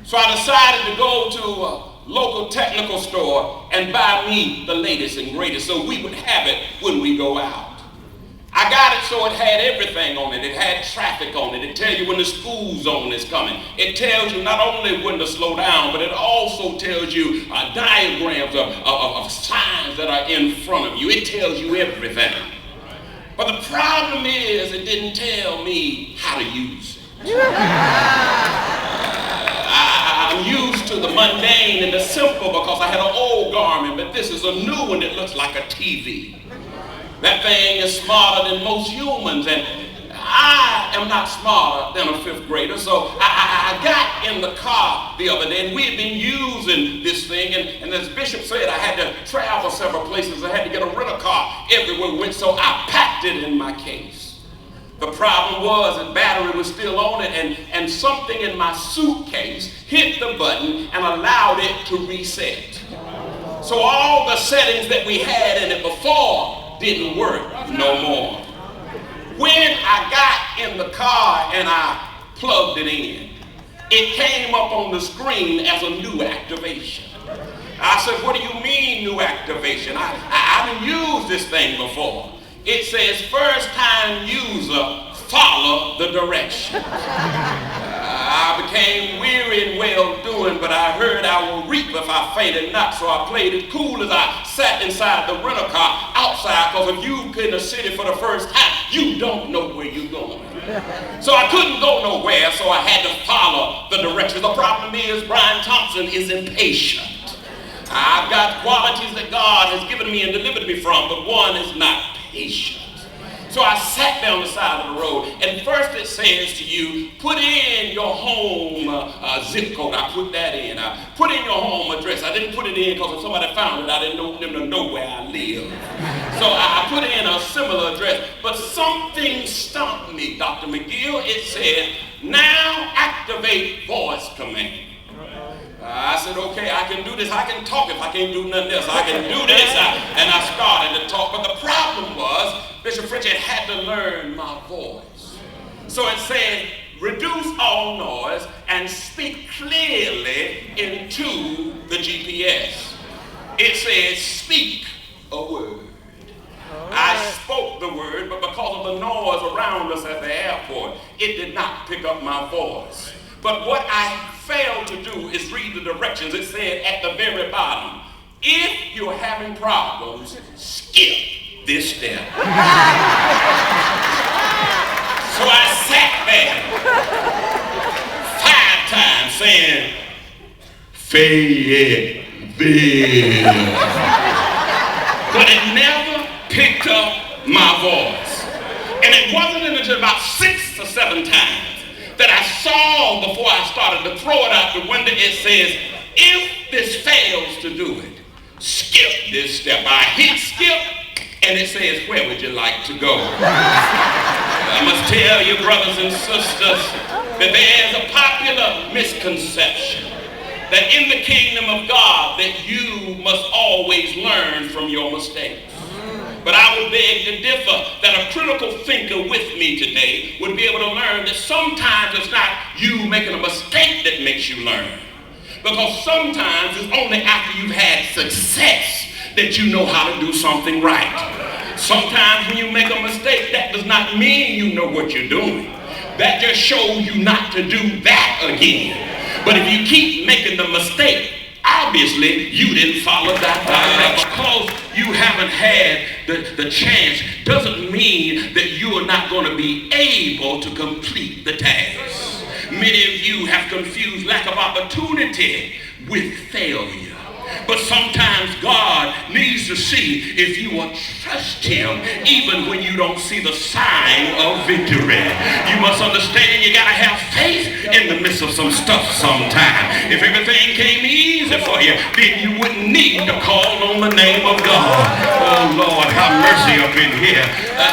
So I decided to go to a local technical store and buy me the latest and greatest so we would have it when we go out. I got it so it had everything on it. It had traffic on it. It tells you when the school zone is coming. It tells you not only when to slow down, but it also tells you diagrams of signs that are in front of you. It tells you everything. But the problem is it didn't tell me how to use it. I'm used to the mundane and the simple because I had an old Garmin, but this is a new one that looks like a TV. That thing is smarter than most humans, and I am not smarter than a fifth grader. So I got in the car the other day, and we had been using this thing, and as Bishop said, I had to travel several places. I had to get a rental car everywhere we went, so I packed it in my case. The problem was the battery was still on it, and something in my suitcase hit the button and allowed it to reset. So all the settings that we had in it before didn't work no more. When I got in the car and I plugged it in, it came up on the screen as a new activation. I said, what do you mean new activation? I haven't used this thing before. It says first time user, follow the directions. I became weary and well doing, but I heard I will reap if I fainted not. So I played it cool as I sat inside the rental car outside, because if you've been in a city for the first time, you don't know where you're going. So I couldn't go nowhere, so I had to follow the directions. The problem is Brian Thompson is impatient. I've got qualities that God has given me and delivered me from, but one is not patient. So I sat down the side of the road, and first it says to you, put in your home zip code. I put that in. I put in your home address. I didn't put it in because if somebody found it, I didn't want them to know where I live. So I put in a similar address, but something stopped me, Dr. McGill. It said, now activate voice command. I said, okay, I can do this. I can talk if I can't do nothing else. I can do this. And I started to talk. But the problem was, Bishop Fritchie had to learn my voice. So it said, reduce all noise and speak clearly into the GPS. It said, speak a word. I spoke the word, but because of the noise around us at the airport, it did not pick up my voice. But what I failed to do is read the directions. It said at the very bottom, if you're having problems, skip this step. So I sat there 5 times saying, Fayetteville. But it never picked up my voice. And it wasn't until about 6 or 7 times that I saw before I started to throw it out the window. It says, if this fails to do it, skip this step. I hit skip, and it says, where would you like to go? I must tell you, brothers and sisters, that there's a popular misconception that in the kingdom of God that you must always learn from your mistakes. But I would beg to differ that a critical thinker with me today would be able to learn that sometimes it's not you making a mistake that makes you learn. Because sometimes it's only after you've had success that you know how to do something right. Sometimes when you make a mistake, that does not mean you know what you're doing. That just shows you not to do that again. But if you keep making the mistake, obviously you didn't follow that direction. Because you haven't had the chance doesn't mean that you are not going to be able to complete the task. Many of you have confused lack of opportunity with failure. But sometimes God needs to see if you will trust him even when you don't see the sign of victory. You must understand you got to have faith in the midst of some stuff sometimes. If everything came easy for you, then you wouldn't need to call on the name of God. Oh Lord, have mercy up in here.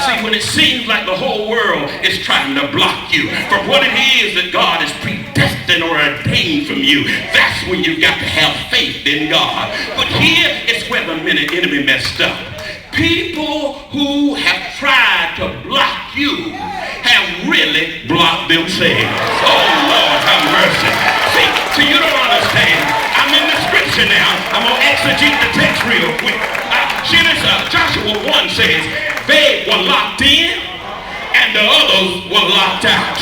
See, when it seems like the whole world is trying to block you from what it is that God has predestined or ordained from you, that's when you've got to have faith in God. But here is where the enemy messed up. People who have tried to block you have really blocked themselves. Oh Lord, have mercy. See, you don't you now. I'm going to exegete the text real quick. See this, Joshua 1 says, they were locked in and the others were locked out.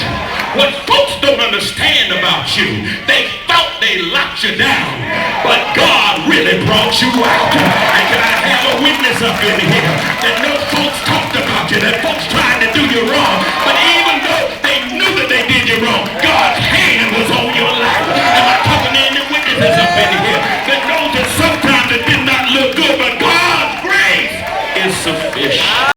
What folks don't understand about you, they thought they locked you down, but God really brought you out. And can I have a witness up in here that no folks talked about you, that folks tried to do you wrong,